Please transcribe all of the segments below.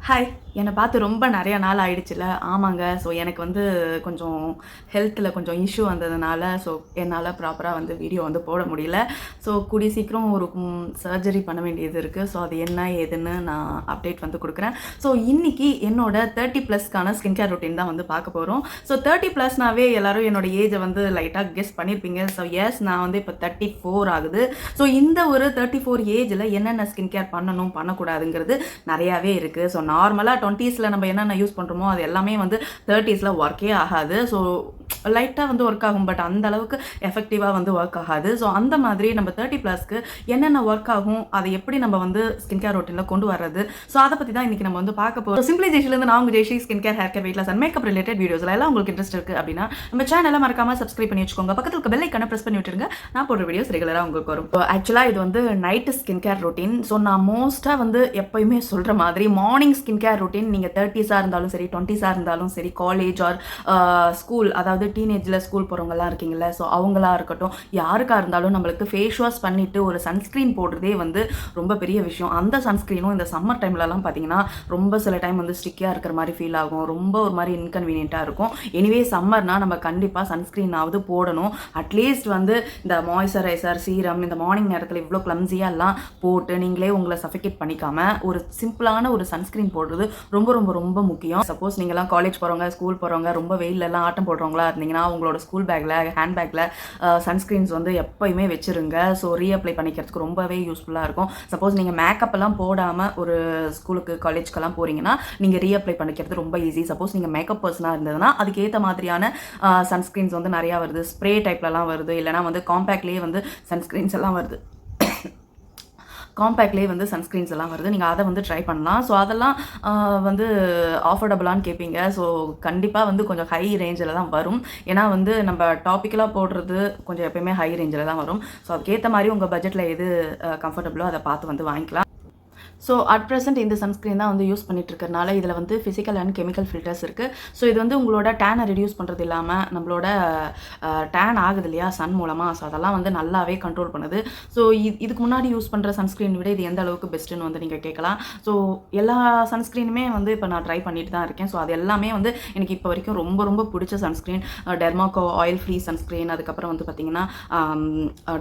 Hi, என்னை பார்த்து ரொம்ப நிறைய நாள் ஆயிடுச்சுல்ல. ஆமாங்க. ஸோ எனக்கு வந்து கொஞ்சம் ஹெல்த்தில் கொஞ்சம் இஷ்யூ வந்ததுனால ஸோ என்னால் ப்ராப்பராக வந்து வீடியோ வந்து போட முடியல. ஸோ கூடிய சீக்கிரம் ஒரு சர்ஜரி பண்ண வேண்டியது இருக்குது. ஸோ அது என்ன ஏதுன்னு நான் அப்டேட் வந்து கொடுக்குறேன். ஸோ இன்றைக்கி என்னோட 30+க்கான ஸ்கின் கேர் ரொட்டீன் தான் வந்து பார்க்க போகிறோம். ஸோ 30+னாவே எல்லோரும் என்னோட ஏஜை வந்து லைட்டாக கெஸ் பண்ணியிருப்பீங்க. ஸோ எஸ், நான் வந்து இப்போ 34 ஆகுது. ஸோ இந்த ஒரு 34 ஏஜில் என்னென்ன ஸ்கின் கேர் பண்ணணும் பண்ணக்கூடாதுங்கிறது நிறையாவே இருக்குது. ஸோ நார்மலாக 20ஸ்ல நம்ம என்னென்ன யூஸ் பண்ணுறோமோ அது எல்லாமே வந்து 30ஸ்ல ஒர்க்கே ஆகாது. ஸோ லைட்டாக வந்து ஒர்க் ஆகும், பட் அந்த அளவுக்கு எஃபெக்டிவாக வந்து ஒர்க் ஆகாது. ஸோ அந்த மாதிரி நம்ம 30+க்கு என்னென்ன ஒர்க் ஆகும், அதை எப்படி நம்ம வந்து ஸ்கின் கேர் ரொட்டீனில் கொண்டு வர்றது, ஸோ அதை பற்றி தான் இன்றைக்கி நம்ம வந்து பார்க்க போகிறோம். சிம்பிளி ஜெய்ஷிலேருந்து நான் உங்கள் Jaishi skin care, hair care, weight loss and makeup related வீடியோஸில் எல்லாம் உங்களுக்கு இன்ட்ரெஸ்ட் இருக்குது அப்படின்னா நம்ம சேனலை மறக்காமல் சப்ஸ்கிரைப் பண்ணி வச்சுக்கோங்க. பக்கத்தில் இருக்க பெல் ஐக்கானை ப்ரெஸ் பண்ணி விட்டுருங்க. நான் போடுற வீடியோஸ் ரெகுலராக உங்களுக்கு வரும். ஸோ ஆக்சுவலாக இது வந்து night skin care routine. So நான் மோஸ்ட்டாக வந்து எப்போயுமே சொல்கிற மாதிரி மார்னிங் ஸ்கின் கேர் ரொட்டீன் நீங்கள் 30ஸாக இருந்தாலும் சரி, 20ஸாக இருந்தாலும் சரி, காலேஜ் ஆர் ஸ்கூல், அதாவது டீனேஜில் ஸ்கூல் போகிறவங்கலாம் இருக்கீங்களா, ஸோ அவங்களா இருக்கட்டும், யாருக்காக இருந்தாலும் நம்மளுக்கு ஃபேஸ் வாஷ் பண்ணிவிட்டு ஒரு சன்ஸ்க்ரீன் போடுறதே வந்து ரொம்ப பெரிய விஷயம். அந்த சன்ஸ்க்ரீனும் இந்த சம்மர் டைம்லலாம் பார்த்தீங்கன்னா ரொம்ப சில டைம் வந்து ஸ்டிக்கியாக இருக்கிற மாதிரி ஃபீல் ஆகும், ரொம்ப ஒரு மாதிரி இன்கன்வீனியண்ட்டாக இருக்கும். எனிவே சம்மர்னால் நம்ம கண்டிப்பாக சன்ஸ்க்ரீனாவது போடணும். அட்லீஸ்ட் வந்து இந்த மாய்ஸ்சரைசர், சீரம் இந்த மார்னிங் நேரத்தில் இவ்வளோ கிளம்ஸியாலாம் போட்டு நீங்களே உங்களை சஃபிகேட் பண்ணிக்காமல் ஒரு சிம்பிளான ஒரு சன்ஸ்க்ரீன் போடுறது ரொம்ப ரொம்ப ரொம்ப முக்கியம். சப்போஸ் நீங்கள்லாம் காலேஜ் போகிறவங்க, ஸ்கூல் போகிறவங்க, ரொம்ப வெயிலெல்லாம் ஆட்டம் போடுறவங்களா இருந்தீங்கன்னா உங்களோட ஸ்கூல் பேக்கில், ஹேண்ட் பேக்கில் சன்ஸ்க்ரீன்ஸ் வந்து எப்போயுமே வச்சுருங்க. ஸோ ரீஅப்ளை பண்ணிக்கிறதுக்கு ரொம்பவே யூஸ்ஃபுல்லாக இருக்கும். சப்போஸ் நீங்கள் மேக்கப் எல்லாம் போடாமல் ஒரு ஸ்கூலுக்கு காலேஜ்க்கெல்லாம் போகிறீங்கன்னா நீங்கள் ரீஅப்ளை பண்ணிக்கிறது ரொம்ப ஈஸி. சப்போஸ் நீங்கள் மேக்கப் பர்சனாக இருந்ததுன்னா அதுக்கேற்ற மாதிரியான சன்ஸ்க்ரீன்ஸ் வந்து நிறையா வருது. ஸ்ப்ரே டைப்லலாம் வருது, இல்லைனா வந்து காம்பேக்ட்லேயே வந்து சன்ஸ்க்ரீன்ஸ் எல்லாம் வருது. காம்பேக்ட்லேயே வந்து சன்ஸ்க்ரீன்ஸ் எல்லாம் வருது. நீங்கள் அதை வந்து ட்ரை பண்ணலாம். ஸோ அதெல்லாம் வந்து ஆஃபர்டபுளான்னு கேட்பீங்க. ஸோ கண்டிப்பாக வந்து கொஞ்சம் ஹை ரேஞ்சில் தான் வரும். ஏன்னா வந்து நம்ம டாப்பிக்கலாக போடுறது கொஞ்சம் எப்பயுமே ஹை ரேஞ்சில் தான் வரும். ஸோ அதுக்கேற்ற மாதிரி உங்கள் பட்ஜெட்டில் எது கம்ஃபர்டபுளோ அதை பார்த்து வந்து வாங்கிக்கலாம். ஸோ அட் ப்ரெசென்ட் இந்த சன்ஸ்க்ரீன் தான் வந்து யூஸ் பண்ணிட்டு இருக்கிறனால இதில் வந்து ஃபிசிக்கல் அண்ட் கெமிக்கல் ஃபில்டர்ஸ் இருக்குது. ஸோ இது வந்து உங்களோட டேனை ரெடியூஸ் பண்ணுறது இல்லாமல் நம்மளோட டேன் ஆகுது இல்லையா சன் மூலமாக, ஸோ அதெல்லாம் வந்து நல்லாவே கண்ட்ரோல் பண்ணுது. ஸோ இதுக்கு முன்னாடி யூஸ் பண்ணுற சன்ஸ்க்ரீன் விட இது எந்த அளவுக்கு பெஸ்ட்டுன்னு வந்து நீங்கள் கேட்கலாம். ஸோ எல்லா சன்ஸ்க்ரீனுமே வந்து இப்போ நான் ட்ரை பண்ணிட்டு தான் இருக்கேன். ஸோ அது எல்லாமே வந்து எனக்கு இப்போ வரைக்கும் ரொம்ப ரொம்ப பிடிச்ச sunscreen. Dermaco oil free sunscreen, அதுக்கப்புறம் வந்து பார்த்திங்கன்னா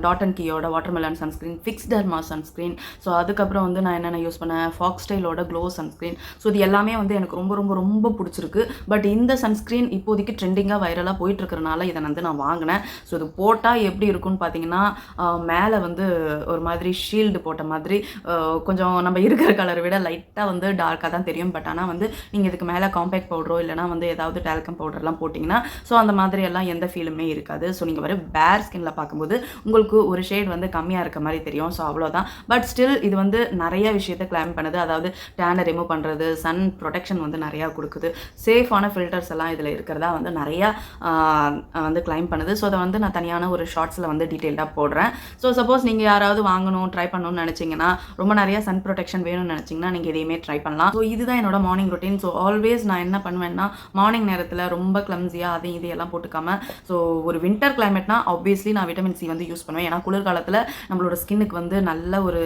டாட் அண்ட் கீயோட watermelon sunscreen, Fixderma sunscreen, so அதுக்கப்புறம் வந்து நான் என்னென்ன யூஸ் பண்ணேன் ஃபாக்ஸ் ஸ்டைலோட க்ளோ சன்ஸ்க்ரீன். ஸோ இது எல்லாமே வந்து எனக்கு ரொம்ப ரொம்ப ரொம்ப பிடிச்சிருக்கு. பட் இந்த சன்ஸ்க்ரீன் இப்போதைக்கு ட்ரெண்டிங்காக வைரலாக போயிட்டுருக்கிறனால இதை வந்து நான் வாங்கினேன். ஸோ இது போட்டால் எப்படி இருக்குன்னு பார்த்தீங்கன்னா மேலே வந்து ஒரு மாதிரி ஷீல்டு போட்ட மாதிரி கொஞ்சம் நம்ம இருக்கிற கலரை விட லைட்டாக வந்து டார்க்காக தான் தெரியும். பட் ஆனால் வந்து நீங்கள் இதுக்கு மேலே காம்பேக்ட் பவுடரோ இல்லைனா வந்து ஏதாவது டால்கம் பவுடர்லாம் போட்டிங்கன்னா ஸோ அந்த மாதிரி எல்லாம் எந்த ஃபீலுமே இருக்காது. ஸோ நீங்கள் வர பேர் ஸ்கின்ல பார்க்கும்போது உங்களுக்கு ஒரு ஷேட் வந்து கம்மியாக இருக்க மாதிரி தெரியும். ஸோ அவ்வளோதான். பட் ஸ்டில் இது வந்து நிறைய விஷயத்தை கிளைம் பண்ணுது. அதாவது டேனை ரிமூவ் பண்ணுறது, சன் ப்ரொடெக்ஷன் வந்து நிறையா கொடுக்குது, சேஃபான ஃபில்டர்ஸ் எல்லாம் இதில் இருக்கிறதா வந்து நிறையா வந்து கிளைம் பண்ணுது. ஸோ அதை வந்து நான் தனியான ஒரு ஷார்ட்ஸில் வந்து டீட்டெயில்டாக போடுறேன். ஸோ சப்போஸ் நீங்கள் யாராவது வாங்கணும் ட்ரை பண்ணணும்னு நினச்சிங்கன்னா, ரொம்ப நிறையா சன் ப்ரொடெக்ஷன் வேணும்னு நினச்சிங்கன்னா நீங்கள் இதையுமே ட்ரை பண்ணலாம். ஸோ இதுதான் என்னோட மார்னிங் ரொட்டீன். ஸோ ஆல்வேஸ் நான் என்ன பண்ணுவேன்னா மார்னிங் நேரத்தில் ரொம்ப கிளம்ஸியாக அதையும் இதையெல்லாம் போட்டுக்காமல், ஸோ ஒரு வின்டர் கிளைமேட்னா ஆப்வியஸ்லி நான் விட்டமின் சி வந்து யூஸ் பண்ணுவேன். ஏன்னா குளிர்காலத்தில் நம்மளோட ஸ்கின்னுக்கு வந்து நல்ல ஒரு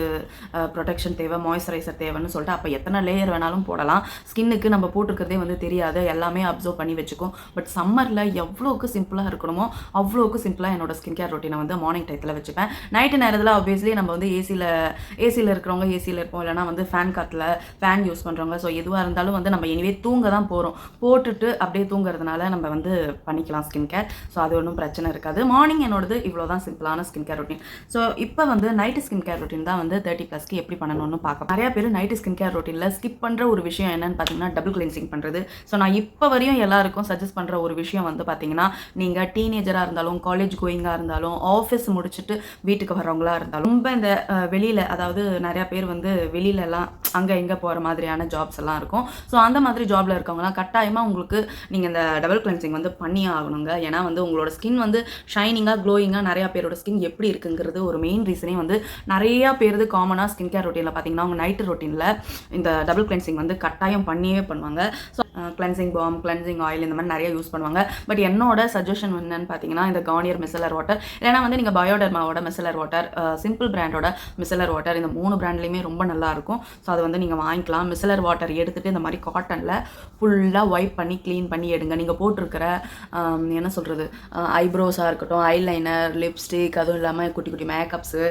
ப்ரொடெக்ஷன் தேவை, மாய்ஸ்சரைசர் தேவைன்னு சொல்லிட்டு அப்போ எத்தனை லேயர் வேணாலும் போடலாம். ஸ்கின்னுக்கு நம்ம போட்டுருக்கிறதே வந்து தெரியாது, எல்லாமே அப்சர்வ் பண்ணி வச்சுக்கும். பட் சம்மரில் எவ்வளோக்கு சிம்பிளாக இருக்கணுமோ அவ்வளோக்கு சிம்பிளாக என்னோட ஸ்கின் கேர் ரொட்டீனை வந்து மார்னிங் டைத்தில் வச்சுப்பேன். நைட்டு நேரத்தில் ஆப்வியஸ்லி நம்ம வந்து ஏசியில் இருக்கிறவங்க ஏசியில் இருப்போம், இல்லைனா வந்து ஃபேன் காற்றுல ஃபேன் யூஸ் பண்ணுறவங்க. ஸோ எதுவாக இருந்தாலும் வந்து நம்ம எனிவே தூங்க தான் போகிறோம், போட்டுட்டு அப்படியே தூங்குறதுனால நம்ம வந்து பண்ணிக்கலாம் ஸ்கின் கேர். ஸோ அது ஒன்றும் பிரச்சனை இருக்காது. மார்னிங் என்னோடது இவ்வளோ தான் சிம்பிளான ஸ்கின் கேர் ரொட்டீன். ஸோ இப்போ வந்து நைட்டு ஸ்கின் கேர் ரொட்டீன் தான் வந்து 30+க்கு எப்படி பண்ணணும்னு பார்க்கலாம். நிறையா பேர் நைட்டு ஸ்கின் கேர் ரொட்டீனில் ஸ்கிப் பண்ணுற ஒரு விஷயம் என்னன்னு பார்த்தீங்கன்னா டபுள் கிளென்சிங் பண்ணுறது. ஸோ நான் இப்போ வரையும் எல்லாருக்கும் சஜஸ்ட் பண்ணுற ஒரு விஷயம் வந்து பார்த்தீங்கன்னா, நீங்கள் டீனேஜராக இருந்தாலும், காலேஜ் கோயிங்காக இருந்தாலும், ஆஃபீஸ் முடிச்சுட்டு வீட்டுக்கு வரவங்களா இருந்தாலும், ரொம்ப இந்த வெளியில், அதாவது நிறையா பேர் வந்து வெளியிலலாம் அங்கே இங்கே போகிற மாதிரியான ஜாப்ஸ் எல்லாம் இருக்கும். ஸோ அந்த மாதிரி ஜாபில் இருக்கவங்களாம் கட்டாயமாக உங்களுக்கு நீங்கள் இந்த டபுள் கிளென்சிங் வந்து பண்ணி ஆகணுங்க. ஏன்னா வந்து உங்களோட ஸ்கின் வந்து ஷைனிங்காக க்ளோயிங்காக நிறையா பேரோட ஸ்கின் எப்படி இருக்குங்கிறது ஒரு மெயின் ரீசனே வந்து நிறையா பேருது காமனாக ஸ்கின் கேர் ரொட்டீனில் பார்த்தீங்கன்னா அவங்க நைட்டு ரொட்டீனில் இந்த டபுள் கிளென்சிங் வந்து கட்டாயம் பண்ணியே பண்ணுவாங்க. So cleansing balm, cleansing oil இந்த மாதிரி நிறைய யூஸ் பண்ணுவாங்க. பட் என்னோட சஜஷன் என்னன்னு பார்த்தீங்கன்னா இந்த கார்னியர் மிசலர் வாட்டர், இல்லைனா வந்து நீங்கள் பயோடர்மாவோட மிசலர் வாட்டர், சிம்பிள் பிராண்டோட மிசலர் வாட்டர், இந்த 3 பிராண்ட்லேயுமே ரொம்ப நல்லாயிருக்கும். ஸோ அது வந்து நீங்கள் வாங்கிக்கலாம். மிசலர் வாட்டர் எடுத்துகிட்டு இந்த மாதிரி காட்டனில் ஃபுல்லாக வைப் பண்ணி க்ளீன் பண்ணி எடுங்க. நீங்கள் போட்டிருக்கிற என்ன சொல்கிறது, ஐப்ரோஸாக இருக்கட்டும், ஐலைனர், லிப்ஸ்டிக், அதுவும் இல்லாமல் குட்டி குட்டி makeups,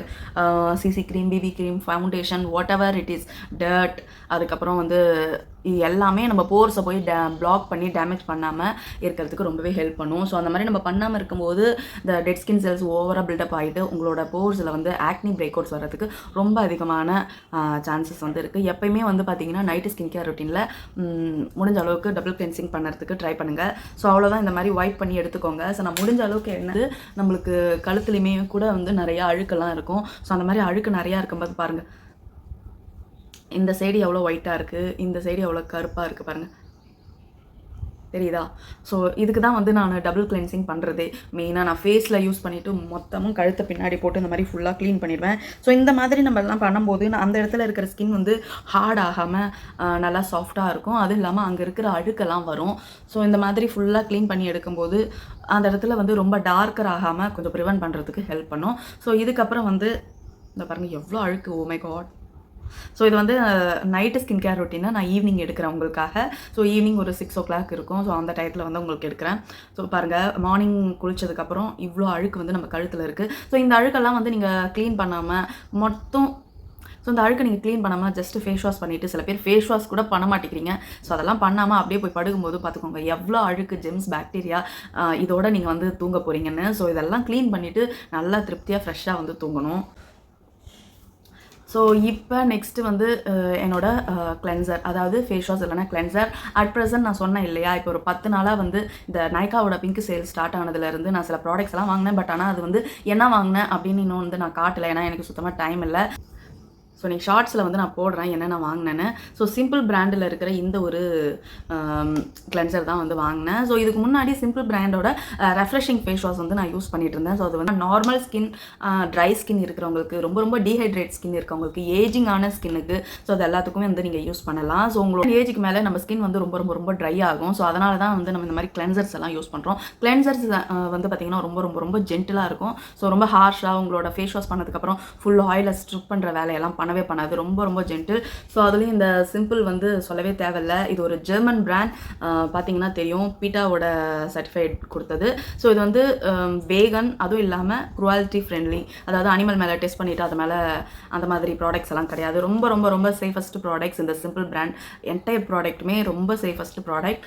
CC cream, BB cream, foundation, whatever it is, dirt, அதுக்கப்புறம் வந்து இது எல்லாமே நம்ம போர்ஸை போய் பிளாக் பண்ணி டேமேஜ் பண்ணாமல் இருக்கிறதுக்கு ரொம்பவே ஹெல்ப் பண்ணும். ஸோ அந்த மாதிரி நம்ம பண்ணாமல் இருக்கும்போது இந்த டெட் ஸ்கின் செல்ஸ் ஓவராக பில்டப் ஆகிட்டு உங்களோட போர்ஸில் வந்து ஆக்னி பிரேக் அவுட்ஸ் வர்றதுக்கு ரொம்ப அதிகமான சான்சஸ் வந்து இருக்குது. எப்பயுமே வந்து பார்த்தீங்கன்னா நைட்டு ஸ்கின் கேர் ரொட்டீனில் முடிஞ்ச அளவுக்கு டபுள் கிளென்சிங் பண்ணுறதுக்கு ட்ரை பண்ணுங்கள். ஸோ அவ்வளோதான், இந்த மாதிரி வைப் பண்ணி எடுத்துக்கோங்க. ஸோ நான் முடிஞ்ச அளவுக்கு என்னது நம்மளுக்கு கழுத்துலையுமே கூட வந்து நிறையா அழுக்கெல்லாம் இருக்கும். ஸோ அந்த மாதிரி அழுக்கு நிறையா இருக்கும்போது பாருங்கள், இந்த சைடு எவ்வளோ ஒயிட்டாக இருக்குது, இந்த சைடு எவ்வளோ கருப்பாக இருக்குது பாருங்கள், தெரியுதா? ஸோ இதுக்கு தான் வந்து நான் டபுள் கிளென்சிங் பண்ணுறதே. மெயினாக நான் ஃபேஸில் யூஸ் பண்ணிவிட்டு மொத்தமும் கழுத்தை பின்னாடி போட்டு இந்த மாதிரி ஃபுல்லாக க்ளீன் பண்ணிடுவேன். ஸோ இந்த மாதிரி நம்ம எல்லாம் பண்ணும்போது அந்த இடத்துல இருக்கிற ஸ்கின் வந்து ஹார்ட் ஆகாமல் நல்லா சாஃப்டாக இருக்கும். அதுவும் இல்லாமல் அங்கே இருக்கிற அழுக்கெல்லாம் வரும். ஸோ இந்த மாதிரி ஃபுல்லாக க்ளீன் பண்ணி எடுக்கும்போது அந்த இடத்துல வந்து ரொம்ப டார்க்கர் ஆகாமல் கொஞ்சம் ப்ரிவென்ட் பண்ணுறதுக்கு ஹெல்ப் பண்ணும். ஸோ இதுக்கப்புறம் வந்து இந்த பாருங்கள் எவ்வளோ அழுக்கு, ஓ மை காட். ஸோ இது வந்து நைட்டு ஸ்கின் கேர் ரொட்டீனை நான் ஈவினிங் எடுக்கிறேன் உங்களுக்காக. ஸோ ஈவினிங் ஒரு 6 o'clock இருக்கும். ஸோ அந்த டயத்தில் வந்து உங்களுக்கு எடுக்கிறேன். ஸோ பாருங்கள், மார்னிங் குளித்ததுக்கப்புறம் இவ்வளோ அழுக்கு வந்து நம்ம கழுத்தில் இருக்குது. ஸோ இந்த அழுக்கெல்லாம் வந்து நீங்கள் க்ளீன் பண்ணாமல் மொத்தம், ஸோ இந்த அழுக்கு நீங்கள் க்ளீன் பண்ணாமல் ஜஸ்ட்டு ஃபேஸ் வாஷ் பண்ணிவிட்டு, சில பேர் ஃபேஸ் வாஷ் கூட பண்ண மாட்டேங்கிறீங்க. ஸோ அதெல்லாம் பண்ணாமல் அப்படியே போய் படுக்கும்போது பார்த்துக்கோங்க எவ்வளோ அழுக்கு, ஜெம்ஸ், பாக்டீரியா இதோட நீங்கள் வந்து தூங்க போகிறீங்கன்னு. ஸோ இதெல்லாம் க்ளீன் பண்ணிவிட்டு நல்லா திருப்தியாக ஃப்ரெஷ்ஷாக வந்து தூங்கணும். ஸோ இப்போ நெக்ஸ்ட்டு வந்து என்னோட கிளென்சர், அதாவது ஃபேஸ் வாஷ் இல்லைனா கிளென்சர். அட் ப்ரெசென்ட் நான் சொன்னேன் இல்லையா, இப்போ ஒரு 10 நாளாக வந்து இந்த நைக்காவோட பிங்க் சேல் ஸ்டார்ட் ஆனதுலேருந்து நான் சில ப்ராடக்ட்ஸ் எல்லாம் வாங்கினேன். பட் ஆனால் அது வந்து என்ன வாங்கினேன் அப்படின்னு இன்னும் வந்து நான் காட்டலை, ஏன்னா எனக்கு சுத்தமாக டைம் இல்லை. ஸோ நீங்கள் ஷார்ட்ஸில் வந்து நான் போடுறேன் என்ன நான் வாங்கினேன்னு. ஸோ சிம்பிள் பிராண்டில் இருக்கிற இந்த ஒரு கிளென்சர் தான் வந்து வாங்கினேன். ஸோ இதுக்கு முன்னாடி சிம்பிள் பிராண்டோட ரெஃப்ரெஷிங் ஃபேஸ் வாஷ் வந்து நான் யூஸ் பண்ணிட்டு இருந்தேன். ஸோ அது வந்து நார்மல் ஸ்கின், ட்ரை ஸ்கின் இருக்கிறவங்களுக்கு, ரொம்ப ரொம்ப டீஹைட்ரேட் ஸ்கின் இருக்கவங்களுக்கு, ஏஜிங் ஆன ஸ்கின்னுக்கு, ஸோ அது எல்லாத்துக்குமே வந்து நீங்கள் யூஸ் பண்ணலாம். ஸோ உங்களோட ஏஜுக்கு மேலே நம்ம ஸ்கின் வந்து ரொம்ப ரொம்ப ரொம்ப ட்ரை ஆகும். ஸோ அதனால தான் வந்து நம்ம இந்த மாதிரி கிளென்சர்ஸ் எல்லாம் யூஸ் பண்ணுறோம். கிளென்சர்ஸ் வந்து பார்த்திங்கன்னா ரொம்ப ரொம்ப ரொம்ப ஜென்டிலாக இருக்கும். ஸோ ரொம்ப ஹார்ஷாக உங்களோட ஃபேஸ் வாஷ் பண்ணதுக்கப்புறம் ஃபுல் ஆயிலை ஸ்ட்ரிப் பண்ணுற வேலையெல்லாம் பண்ணவே பண்ணாது. ரொம்ப ரொம்ப ஜென்டில். ஸோ அதுலேயும் இந்த சிம்பிள் வந்து சொல்லவே தேவையில்லை. இது ஒரு ஜெர்மன் பிராண்ட், பார்த்தீங்கன்னா தெரியும், பீட்டாவோட சர்டிஃபைட் கொடுத்தது. ஸோ இது வந்து வேகன், அதுவும் இல்லாமல் குவாலிட்டி ஃப்ரெண்ட்லி, அதாவது அனிமல் மேலே டெஸ்ட் பண்ணிவிட்டு அது மேலே அந்த மாதிரி ப்ராடக்ட்ஸ் எல்லாம் கிடையாது. ரொம்ப ரொம்ப ரொம்ப சேஃபஸ்ட் ப்ராடக்ட்ஸ் இந்த சிம்பிள் பிராண்ட். என்டையர் ப்ராடக்ட்டுமே ரொம்ப சேஃபஸ்ட் ப்ராடக்ட்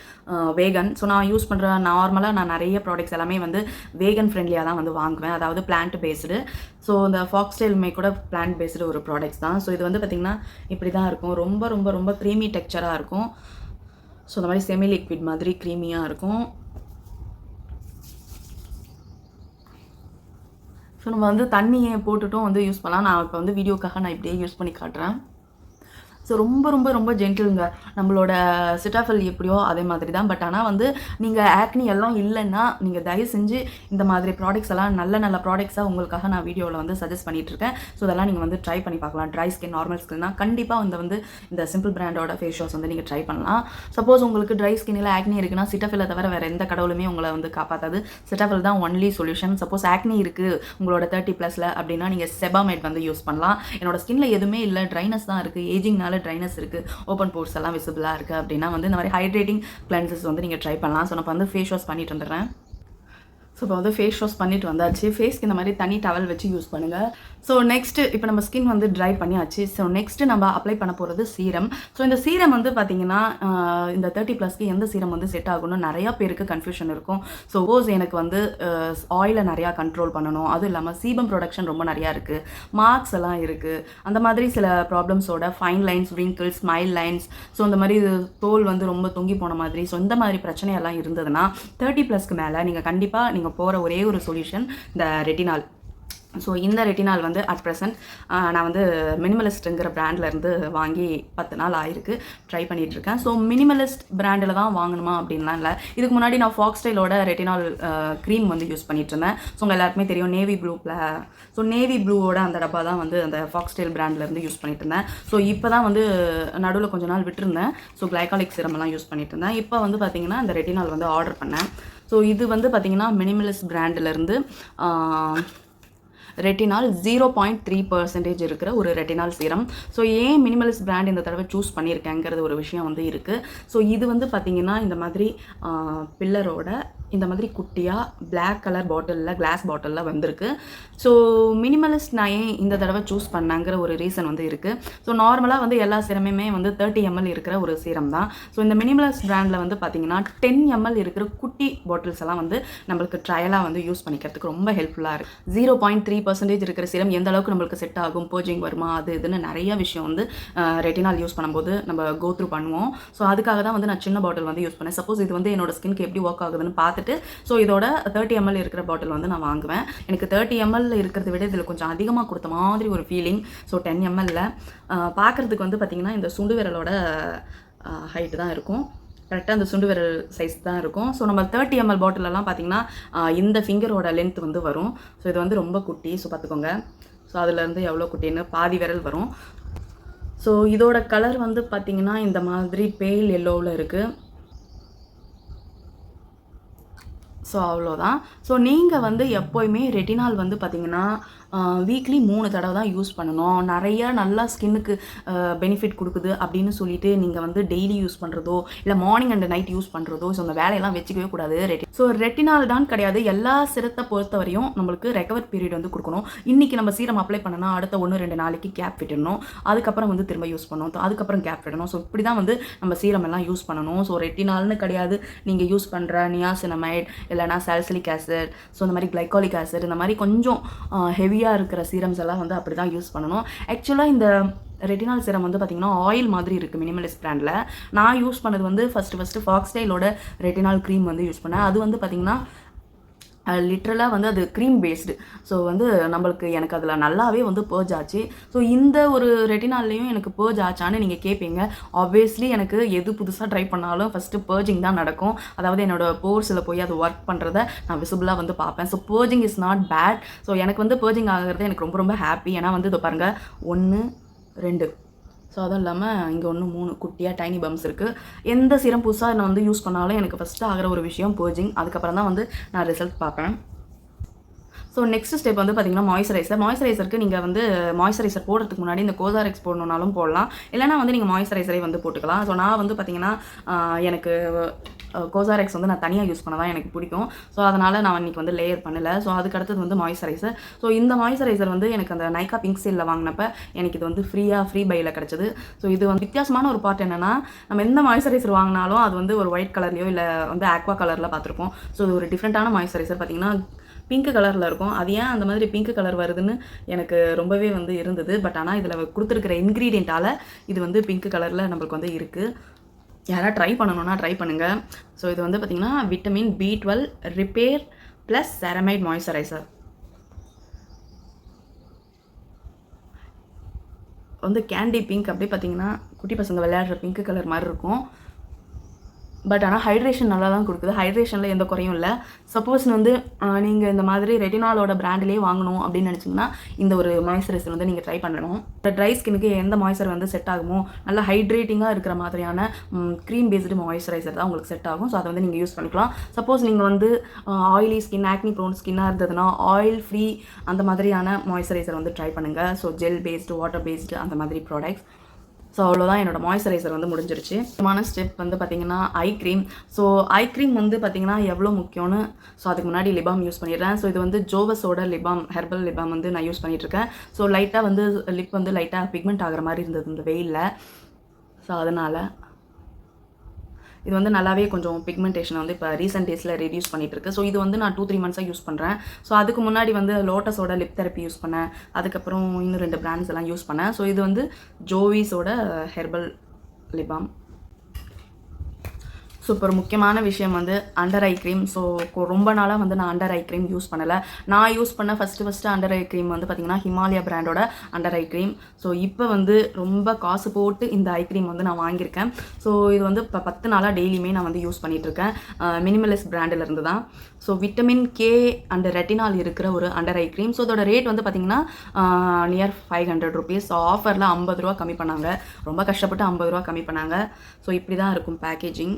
வேகன். ஸோ நான் யூஸ் பண்ணுற நார்மலாக நான் நிறைய ப்ராடக்ட்ஸ் எல்லாமே வந்து வேகன் ஃப்ரெண்ட்லியாக தான் வந்து வாங்குவேன், அதாவது பிளான்ட் பேஸ்டு. ஸோ இந்த ஃபாக்ஸ்டைலுமே கூட பிளான்ட் பேஸ்டு ஒரு ப்ராடக்ட்ஸ் தான். ஸோ இது வந்து பார்த்திங்கன்னா இப்படி தான் இருக்கும். ரொம்ப ரொம்ப ரொம்ப க்ரீமி டெக்ஸ்சராக இருக்கும். ஸோ இந்த மாதிரி செமி லிக்விட் மாதிரி க்ரீமியாக இருக்கும். ஸோ நம்ம வந்து தண்ணியை போட்டுட்டும் வந்து யூஸ் பண்ணலாம். நான் இப்போ வந்து வீடியோக்காக நான் இப்படியே யூஸ் பண்ணி காட்டுறேன். ஸோ ரொம்ப ரொம்ப ரொம்ப ஜென்டிலுங்க. நம்மளோட சிட்டாஃபில் எப்படியோ அதே மாதிரி தான். பட் ஆனால் வந்து நீங்கள் ஆக்னி எல்லாம் இல்லைன்னா நீங்கள் தயவு செஞ்சு இந்த மாதிரி ப்ராடக்ட்ஸ் எல்லாம் நல்ல நல்ல ப்ராடக்ட்ஸாக உங்களுக்காக நான் வீடியோவில் வந்து சஜஸ்ட் பண்ணிகிட்ருக்கேன். ஸோ இதெல்லாம் நீங்கள் வந்து ட்ரை பண்ணி பார்க்கலாம். ட்ரை ஸ்கின், நார்மல் ஸ்கின்னா கண்டிப்பாக வந்து இந்த சிம்பிள் பிராண்டோட ஃபேஸ் வாஷ் வந்து நீங்கள் ட்ரை பண்ணலாம். சப்போஸ் உங்களுக்கு ட்ரை ஸ்கின்னில் ஆக்னி இருக்குன்னா சிட்டாஃபிலை தவிர வேறு எந்த கடவுளுமே உங்களை வந்து காப்பாற்றாது. சிட்டாஃபில் தான் ஒன்லி சொல்யூஷன். சப்போஸ் ஆக்னி இருக்குது உங்களோட 30+ அப்படின்னா நீங்கள் செபாமேட் வந்து யூஸ் பண்ணலாம். என்னோட ஸ்கின்ல எதுவுமே இல்லை, ட்ரைனஸ் தான் இருக்குது, ஏஜிங்னால ட்ரைனஸ் இருக்குது, ஓப்பன் போர்ஸ் எல்லாம் விசிபிளாக இருக்குது அப்படின்னா வந்து இந்த மாதிரி ஹைட்ரேட்டிங் கிளென்சஸ் வந்து நீங்கள் ட்ரை பண்ணலாம். ஸோ நான் வந்து ஃபேஸ் வாஷ் பண்ணிட்டு வந்துடுறேன். ஸோ இப்போ வந்து ஃபேஸ் வாஷ் பண்ணிட்டு வந்தாச்சு. ஃபேஸ்க்கு இந்த மாதிரி தனி டவல் வச்சு யூஸ் பண்ணுங்கள். ஸோ நெக்ஸ்ட்டு இப்போ நம்ம ஸ்கின் வந்து ட்ரை பண்ணியாச்சு. ஸோ நெக்ஸ்ட்டு நம்ம அப்ளை பண்ண போகிறது சீரம். ஸோ இந்த சீரம் வந்து பார்த்திங்கன்னா இந்த 30+க்கு எந்த சீரம் வந்து செட் ஆகணும்னு நிறையா பேருக்கு கன்ஃபியூஷன் இருக்கும். ஸோ எனக்கு வந்து ஆயிலை நிறையா கண்ட்ரோல் பண்ணணும், அதுவும் இல்லாமல் சீபம் ப்ரொடக்ஷன் ரொம்ப நிறையா இருக்குது, மார்க்ஸ் எல்லாம் இருக்குது, அந்த மாதிரி சில ப்ராப்ளம்ஸோட fine lines, wrinkles, smile lines, so இந்த மாதிரி தோல் வந்து ரொம்ப தொங்கி போன மாதிரி, ஸோ இந்த மாதிரி பிரச்சனையெல்லாம் இருந்ததுன்னா 30+க்கு மேலே நீங்கள் கண்டிப்பாக நீங்கள் போகிற ஒரே ஒரு சொல்யூஷன் இந்த ரெட்டினால். ஸோ இந்த ரெட்டினால் வந்து அட் ப்ரெசென்ட் நான் வந்து மினிமலிஸ்ட்டுங்கிற பிராண்ட்லேருந்து வாங்கி 10 நாள் ஆயிருக்கு, ட்ரை பண்ணிகிட்ருக்கேன். ஸோ மினிமலிஸ்ட் பிராண்டில் தான் வாங்கணுமா அப்படின்லாம் இல்லை. இதுக்கு முன்னாடி நான் ஃபாக்ஸ்டைலோட ரெட்டினால் க்ரீம் வந்து யூஸ் பண்ணிகிட்டு இருந்தேன். ஸோ உங்கள் எல்லாருக்குமே தெரியும் நேவி ப்ளூவில். ஸோ நேவி ப்ளூவோட அந்த டப்பா தான் வந்து அந்த ஃபாக்ஸ்டைல் பிராண்ட்லேருந்து யூஸ் பண்ணிட்டு இருந்தேன். ஸோ இப்போ தான் வந்து நடுவில் கொஞ்ச நாள் விட்டுருந்தேன். ஸோ கிளைகாலிக் சிரமெல்லாம் யூஸ் பண்ணிட்டு இருந்தேன். இப்போ வந்து பார்த்திங்கன்னா இந்த ரெட்டினால் வந்து ஆர்டர் பண்ணேன். ஸோ இது வந்து பார்த்திங்கன்னா மினிமலிஸ்ட் பிராண்டிலேருந்து ரெட்டினால் 0.3% இருக்கிற ஒரு ரெட்டினால் சீரம். ஸோ ஏன் மினிமலிஸ்ட் பிராண்ட் இந்த தடவை சூஸ் பண்ணியிருக்கேங்கிறது ஒரு விஷயம் வந்து இருக்குது. ஸோ இது வந்து பார்த்திங்கன்னா இந்த மாதிரி பில்லரோட இந்த மாதிரி குட்டியாக பிளாக் கலர் பாட்டிலில் கிளாஸ் பாட்டிலில் வந்திருக்கு. ஸோ மினிமலிஸ்ட் நான் ஏன் இந்த தடவை சூஸ் பண்ணாங்கிற ஒரு ரீசன் வந்து இருக்குது. ஸோ நார்மலாக வந்து எல்லா சீரமுமே வந்து 30 ml இருக்கிற ஒரு சீரம் தான். ஸோ இந்த மினிமலிஸ்ட் பிராண்டில் வந்து பார்த்திங்கன்னா 10 ml இருக்கிற குட்டி பாட்டில்ஸ் எல்லாம் வந்து நம்மளுக்கு ட்ரையலாக வந்து யூஸ் பண்ணிக்கிறதுக்கு ரொம்ப ஹெல்ப்ஃபுல்லாக இருக்குது. 0.3% இருக்கிற சீரம் எந்த அளவுக்கு நம்மளுக்கு செட் ஆகும், பர்ஜிங் வருமா, அது இதுன்னு நிறைய விஷயம் வந்து ரெட்டினால் யூஸ் பண்ணும்போது நம்ம கோ த்ரூ பண்ணுவோம். ஸோ அதுக்காக தான் வந்து நான் சின்ன பாட்டில் வந்து யூஸ் பண்ணேன். சப்போஸ் இது வந்து என்னோட ஸ்கின்க்கு எப்படி ஒர்க் ஆகுதுன்னு பார்த்துட்டு ஸோ இதோட 30 ml இருக்கிற பாட்டில் வந்து நான் வாங்குவேன். எனக்கு 30 ml இருக்கிறத விட இதில் கொஞ்சம் அதிகமாக கொடுத்த மாதிரி ஒரு ஃபீலிங். ஸோ 10 ml பார்க்குறதுக்கு வந்து பார்த்திங்கன்னா இந்த சுண்டு விரலோட ஹைட்டு தான் இருக்கும். கரெக்டாக அந்த சுண்டு விரல் சைஸ் தான் இருக்கும். ஸோ நம்ம 30 ml பாட்டிலெல்லாம் பார்த்திங்கன்னா இந்த ஃபிங்கரோட லென்த் வந்து வரும். ஸோ இது வந்து ரொம்ப குட்டி. ஸோ பார்த்துக்கோங்க. ஸோ அதுலேருந்து எவ்வளோ குட்டின்னு பாதி விரல் வரும். ஸோ இதோட கலர் வந்து பார்த்திங்கன்னா இந்த மாதிரி பேல் எல்லோவில் இருக்குது. ஸோ அவ்வளோதான். ஸோ நீங்கள் வந்து எப்போயுமே ரெட்டினால் வந்து பார்த்திங்கன்னா வீக்லி 3 தடவை தான் யூஸ் பண்ணணும். நிறையா நல்லா ஸ்கின்னுக்கு பெனிஃபிட் கொடுக்குது அப்படின்னு சொல்லிட்டு நீங்கள் வந்து டெய்லி யூஸ் பண்ணுறதோ இல்லை மார்னிங் அண்ட் நைட் யூஸ் பண்ணுறதோ ஸோ அந்த வேலையெல்லாம் வச்சுக்கவே கூடாது. ஸோ ரெட்டினால் தான் கிடையாது, எல்லா சிரத்தை பொறுத்த வரையும் நம்மளுக்கு ரெக்கவர் பீரியட் வந்து கொடுக்கணும். இன்றைக்கி நம்ம சீரம் அப்ளை பண்ணனா அடுத்த 1-2 நாளைக்கு கேப் விட்டுடணும். அதுக்கப்புறம் வந்து திரும்ப யூஸ் பண்ணணும். அதுக்கப்புறம் கேப் விடணும். ஸோ இப்படி தான் வந்து நம்ம சீரம் எல்லாம் யூஸ் பண்ணணும். ஸோ ரெட்டினால்னு கிடையாது, நீங்கள் யூஸ் பண்ணுற நியாசினமைட் இல்லைனா சாலிசிலிக் ஆசிட், ஸோ இந்த மாதிரி கிளைகாலிக் ஆசிட், இந்த மாதிரி கொஞ்சம் ஹெவியாக இருக்கிற சீரம்ஸ் எல்லாம் வந்து அப்படி தான் யூஸ் பண்ணணும். ஆக்சுவலாக இந்த ரெட்டினால் சீரம் வந்து பார்த்திங்கன்னா ஆயில் மாதிரி இருக்குது மினிமலிஸ்ட் பிராண்டில். நான் யூஸ் பண்ணது வந்து ஃபஸ்ட்டு ஃபாக்ஸ்டைலோட ரெட்டினால் க்ரீம் வந்து யூஸ் பண்ணேன். அது வந்து பார்த்திங்கன்னா லிட்ரலாக வந்து அது க்ரீம் பேஸ்டு. ஸோ வந்து எனக்கு அதில் நல்லாவே வந்து பர்ஜ் ஆச்சு. ஸோ இந்த ஒரு ரெட்டினால்லையும் எனக்கு பர்ஜ் ஆச்சான்னு நீங்கள் கேட்பீங்க. ஆப்வியஸ்லி எனக்கு எது புதுசாக ட்ரை பண்ணாலும் ஃபஸ்ட்டு பர்ஜிங் தான் நடக்கும். அதாவது என்னோடய போர்ஸில் போய் அது ஒர்க் பண்ணுறத நான் விசிபிளாக வந்து பார்ப்பேன். So purging is not bad. So எனக்கு வந்து பர்ஜிங் ஆகிறது எனக்கு ரொம்ப ரொம்ப ஹாப்பி. ஏன்னா வந்து இதை பாருங்கள் 1 2 ஸோ அதுவும் இல்லாமல் இங்கே 1 3 குட்டியாக டைனி பம்ஸ் இருக்குது. எந்த சீரம் புதுசாக நான் வந்து யூஸ் பண்ணாலும் எனக்கு ஃபஸ்ட்டு ஆகிற ஒரு விஷயம் பர்ஜிங். அதுக்கப்புறம் தான் வந்து நான் ரிசல்ட் பார்ப்பேன். ஸோ நெக்ஸ்ட் ஸ்டெப் வந்து பார்த்திங்கன்னா மாய்ஸ்சரைசருக்கு நீங்கள் வந்து மாய்ஸ்சரைசர் போடுறதுக்கு முன்னாடி இந்த கோசாரெக்ஸ் போடணுன்னாலும் போடலாம், இல்லைனா வந்து நீங்கள் மாய்ஸ்சரைசரே வந்து போட்டுக்கலாம். ஸோ நான் வந்து பார்த்திங்கன்னா எனக்கு கோசாரெக்ஸ் வந்து நான் தனியாக யூஸ் பண்ண தான் எனக்கு பிடிக்கும். ஸோ அதனால் நான் இன்றைக்கி வந்து லேயர் பண்ணலை. ஸோ அதுக்கு அடுத்தது வந்து மாய்ஸ்சரைசர். ஸோ இந்த மாய்ஸ்சரைசர் வந்து எனக்கு அந்த நைக்கா பிங்க் சேலில் வாங்கினப்ப எனக்கு இது வந்து ஃப்ரீ பையில் கிடச்சிது. ஸோ இது வந்து வித்தியாசமான ஒரு பார்ட் என்னென்னா, நம்ம எந்த மாய்ஸ்சரைசர் வாங்கினாலும் அது வந்து ஒரு ஒயிட் கலர்லையோ இல்லை வந்து ஆக்வா கலரில் பார்த்துருப்போம். ஸோ இது ஒரு டிஃப்ரெண்ட்டான மாய்ஸ்சரைசர் பார்த்திங்கன்னா பிங்க் கலரில் இருக்கும். அது ஏன் அந்த மாதிரி பிங்க் கலர் வருதுன்னு எனக்கு ரொம்பவே வந்து இருந்தது. பட் ஆனால் இதில் கொடுத்துருக்கிற இன்க்ரீடியண்ட்டால் இது வந்து பிங்க் கலரில் நம்மளுக்கு வந்து இருக்குது. யாராவது ட்ரை பண்ணணுன்னா ட்ரை பண்ணுங்கள். ஸோ இது வந்து பார்த்திங்கன்னா vitamin B12 repair plus ceramide moisturiser வந்து கேண்டி பிங்க். அப்படியே பார்த்திங்கன்னா குட்டி பசங்க விளையாடுற பிங்க் கலர் மாதிரி இருக்கும். பட் ஆனால் ஹைட்ரேஷன் நல்லா தான் கொடுக்குது. ஹைட்ரேஷனில் எந்த குறையும் இல்லை. சப்போஸ் வந்து நீங்கள் இந்த மாதிரி ரெட்டினாலோட பிராண்டிலே வாங்கணும் அப்படின்னு நினச்சிங்கன்னா இந்த ஒரு மாய்ஸ்சரைசர் வந்து நீங்கள் ட்ரை பண்ணணும். ட்ரை ஸ்கின்னுக்கு எந்த மாய்ஸ்சர் வந்து செட் ஆகுமோ, நல்லா ஹைட்ரேட்டிங்காக இருக்கிற மாதிரியான க்ரீம் பேஸ்டு மாய்ஸ்சரைசர் தான் உங்களுக்கு செட் ஆகும். ஸோ அதை வந்து நீங்கள் யூஸ் பண்ணிக்கலாம். சப்போஸ் நீங்கள் வந்து ஆயிலி ஸ்கின், ஆக்னி ப்ரோன் ஸ்கின்னாக இருந்ததுன்னா ஆயில் ஃப்ரீ அந்த மாதிரியான மாய்ஸ்சரைசர் வந்து ட்ரை பண்ணுங்கள். So gel based, water based அந்த மாதிரி ப்ராடக்ட்ஸ். ஸோ அவ்வளோதான், என்னோட மாய்ஸ்சரைசர் வந்து முடிஞ்சிருச்சு. முக்கியமான ஸ்டெப் வந்து பார்த்திங்கன்னா eye cream. So eye cream வந்து பார்த்திங்கன்னா எவ்வளோ முக்கியம்னு ஸோ அதுக்கு முன்னாடி லிபாம் யூஸ் பண்ணிடுறேன். ஸோ இது வந்து ஜோவஸோட லிபாம், ஹெர்பல் லிபாம் வந்து நான் யூஸ் பண்ணிகிட்ருக்கேன். ஸோ லைட்டாக வந்து லிப் வந்து லைட்டாக பிக்மெண்ட் ஆகிற மாதிரி இருந்தது இந்த வெயிலில். ஸோ அதனால் இது வந்து நல்லாவே கொஞ்சம் பிக்மெண்டேஷனை வந்து இப்போ ரீசெண்ட் டேஸில் ரெடியூஸ் பண்ணிகிட்ருக்கு. ஸோ இது வந்து நான் 2-3 மந்த்ஸாக யூஸ் பண்ணுறேன். ஸோ அதுக்கு முன்னாடி வந்து லோட்டஸோட லிப் தெரப்பி யூஸ் பண்ணேன். அதுக்கப்புறம் இன்னும் 2 பிராண்ட்ஸ் எல்லாம் யூஸ் பண்ணேன். ஸோ இது வந்து ஜோவிஸோட ஹெர்பல் லிபாம். சூப்பர் முக்கியமான விஷயம் வந்து அண்டர் ஐ க்ரீம். ஸோ ரொம்ப நாளாக வந்து நான் அண்டர் ஐ க்ரீம் யூஸ் பண்ணலை. நான் யூஸ் பண்ண ஃபஸ்ட்டு அண்டர் ஐ க்ரீம் வந்து பார்த்திங்கன்னா ஹிமாலயா பிராண்டோட அண்டர் ஐ க்ரீம். ஸோ இப்போ வந்து ரொம்ப காசு போட்டு இந்த ஐ க்ரீம் வந்து நான் வாங்கியிருக்கேன். ஸோ இது வந்து இப்போ 10 நாளாக டெய்லியுமே நான் வந்து யூஸ் பண்ணிகிட்ருக்கேன். மினிமலிஸ்ட் பிராண்டிலிருந்து தான். So vitamin K and retinal இருக்கிற ஒரு அண்டர் ஐ க்ரீம். ஸோ இதோட ரேட் வந்து பார்த்திங்கன்னா நியர் 500 ருபீஸ். ஸோ ஆஃபரில் 50 ரூபா கம்மி பண்ணாங்க. ரொம்ப கஷ்டப்பட்டு 50 ரூபா கம்மி பண்ணாங்க. ஸோ இப்படி தான் இருக்கும் பேக்கேஜிங்.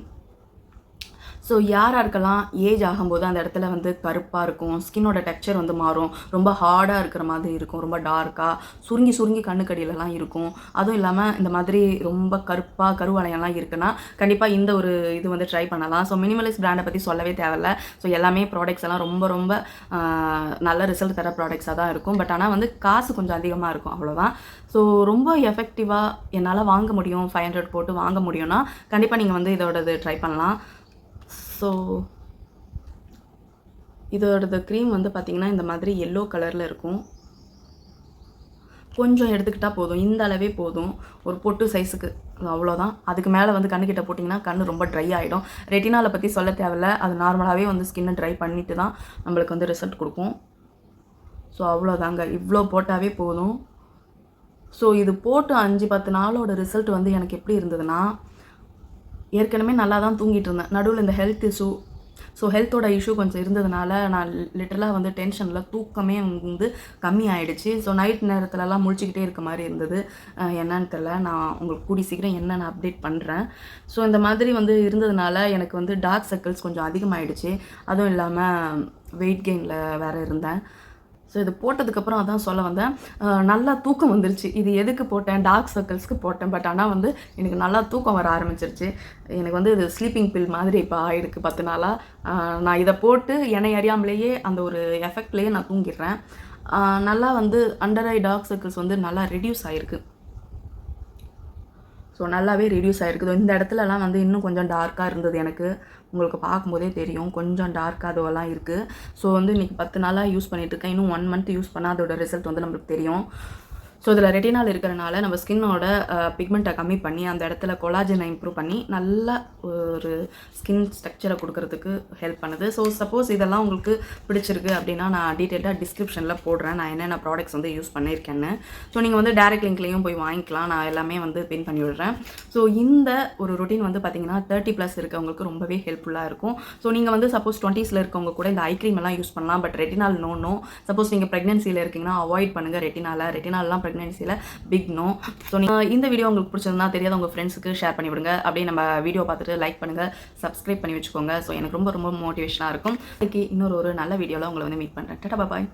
ஸோ யாருக்கெல்லாம் ஏஜ் ஆகும்போது அந்த இடத்துல வந்து கருப்பாக இருக்கும், ஸ்கின்னோட டெக்ஸ்சர் வந்து மாறும், ரொம்ப ஹார்டாக இருக்கிற மாதிரி இருக்கும், ரொம்ப டார்க்காக சுருங்கி கண்ணுக்கடியிலலாம் இருக்கும். அதுவும் இல்லாமல் இந்த மாதிரி ரொம்ப கருவளையம்லாம் இருக்குன்னா கண்டிப்பாக இந்த ஒரு இது வந்து ட்ரை பண்ணலாம். ஸோ மினிமலிஸ்ட் பிராண்டை பற்றி சொல்லவே தேவையில்ல. ஸோ எல்லாமே ப்ராடக்ட்ஸ் எல்லாம் ரொம்ப நல்ல ரிசல்ட் தர ப்ராடக்ட்ஸாக தான் இருக்கும். பட் ஆனால் வந்து காசு கொஞ்சம் அதிகமாக இருக்கும், அவ்வளோதான். ஸோ ரொம்ப எஃபெக்டிவாக என்னால் வாங்க முடியும், 500 போட்டு வாங்க முடியும்னா கண்டிப்பாக நீங்கள் வந்து இதோடது ட்ரை பண்ணலாம். ஸோ இதோடது க்ரீம் வந்து பார்த்திங்கன்னா இந்த மாதிரி எல்லோ கலரில் இருக்கும். கொஞ்சம் எடுத்துக்கிட்டால் போதும், இந்த அளவே போதும், ஒரு பொட்டு சைஸுக்கு, அவ்வளோதான். அதுக்கு மேலே வந்து கண்ணுக்கிட்ட போட்டிங்கன்னா கண் ரொம்ப ட்ரை ஆகிடும். ரெட்டினாலை பற்றி சொல்ல தேவையில்ல, அது நார்மலாகவே வந்து ஸ்கின்னை ட்ரை பண்ணிட்டு தான் நம்மளுக்கு வந்து ரிசல்ட் கொடுக்கும். ஸோ அவ்வளோதாங்க, இவ்வளோ போட்டாவே போதும். ஸோ இது போட்டு 5-10 நாளோட ரிசல்ட் வந்து எனக்கு எப்படி இருந்ததுன்னா, ஏற்கனவே நல்லா தான் தூங்கிட்டு இருந்தேன். நடுவில் இந்த ஹெல்த் இஷ்யூ, ஸோ ஹெல்த்தோட இஷ்யூ கொஞ்சம் இருந்ததுனால நான் லிட்டரலாக வந்து டென்ஷனில் தூக்கமே வந்து கம்மி ஆகிடுச்சு. ஸோ நைட் நேரத்துலலாம் முழிச்சிக்கிட்டே இருக்க மாதிரி இருந்தது. என்னன்னு தெரியல, நான் உங்களுக்கு கூடி சீக்கிரம் என்னென்னு அப்டேட் பண்ணுறேன். ஸோ இந்த மாதிரி வந்து இருந்ததுனால எனக்கு வந்து டார்க் சர்க்கிள்ஸ் கொஞ்சம் அதிகமாகிடுச்சு. அதுவும் இல்லாமல் வெயிட் கெயினில் வேறு இருந்தேன். ஸோ இது போட்டதுக்கப்புறம் அதான் சொல்ல வந்தேன், நல்லா தூக்கம் வந்துருச்சு. இது எதுக்கு போட்டேன், டார்க் சர்க்கிள்ஸ்க்கு போட்டேன். பட் ஆனால் வந்து எனக்கு நல்லா தூக்கம் வர ஆரம்பிச்சிருச்சு. எனக்கு வந்து இது ஸ்லீப்பிங் பில் மாதிரி இப்போ ஆகிடுக்கு 10 நாளாக. நான் இதை போட்டு என்னை அறியாமலேயே அந்த ஒரு எஃபெக்ட்லேயே நான் தூங்கிடுறேன். நல்லா வந்து அண்டர் ஐ டார்க் சர்க்கிள்ஸ் வந்து நல்லா ரெடியூஸ் ஆகிருக்கு. ஸோ நல்லாவே ரெடியூஸ் ஆகிருக்குது. இந்த இடத்துலலாம் வந்து இன்னும் கொஞ்சம் டார்க்காக இருந்தது எனக்கு. உங்களுக்கு பார்க்கும்போதே தெரியும், கொஞ்சம் டார்க்காக அதுவெல்லாம் இருக்குது. ஸோ வந்து இன்றைக்கி 10 நாளாக யூஸ் பண்ணிகிட்ருக்கேன். இன்னும் 1 மந்த் யூஸ் பண்ணால் அதோட ரிசல்ட் வந்து நம்மளுக்கு தெரியும். ஸோ இதில் ரெட்டினால் இருக்கிறனால நம்ம ஸ்கின்னோட பிக்மெண்ட்டை கம்மி பண்ணி அந்த இடத்துல கொலாஜனை இம்ப்ரூவ் பண்ணி நல்ல ஒரு ஸ்கின் ஸ்ட்ரக்சரை கொடுக்கறதுக்கு ஹெல்ப் பண்ணுது. ஸோ சப்போஸ் இதெல்லாம் உங்களுக்கு பிடிச்சிருக்கு அப்படின்னா நான் டீட்டெயிலாக டிஸ்கிரிப்ஷனில் போடுறேன், நான் என்னென்ன ப்ராடக்ட்ஸ் வந்து யூஸ் பண்ணியிருக்கேன்னு. ஸோ நீங்கள் வந்து டேரக்ட் லிங்க்லேயும் போய் வாங்கிக்கலாம், நான் எல்லாமே வந்து பின் பண்ணி விடுறேன். ஸோ இந்த ஒரு ரொட்டீன் வந்து பார்த்திங்கன்னா 30+ இருக்கவங்களுக்கு ரொம்பவே ஹெல்ப்ஃபுல்லாக இருக்கும். ஸோ நீங்கள் வந்து சப்போஸ் 20s இருக்கவங்க கூட இந்த ஐ க்ரீம் எல்லாம் யூஸ் பண்ணலாம். But retinol no. சப்போஸ் நீங்கள் ப்ரெக்னென்சியில் இருக்கீங்கன்னா அவாய்ட் பண்ணுங்கள் ரெட்டினால்லாம் ப்ரெக்னென்சியில் பிக் நோ. ஸோ இந்த வீடியோ உங்களுக்கு பிடிச்சிருந்தா தெரியாத உங்கள் ஃப்ரெண்ட்ஸுக்கு ஷேர் பண்ணி விடுங்க. அப்படியே நம்ம வீடியோ பார்த்துட்டு லைக் பண்ணுங்கள், சப்ஸ்கிரைப் பண்ணி வச்சுக்கோங்க. ஸோ எனக்கு ரொம்ப மோட்டிவேஷனாக இருக்கும். இன்னொரு நல்ல வீடியோவில் உங்களை வந்து மீட் பண்ணுறேன். டாடா பாய்.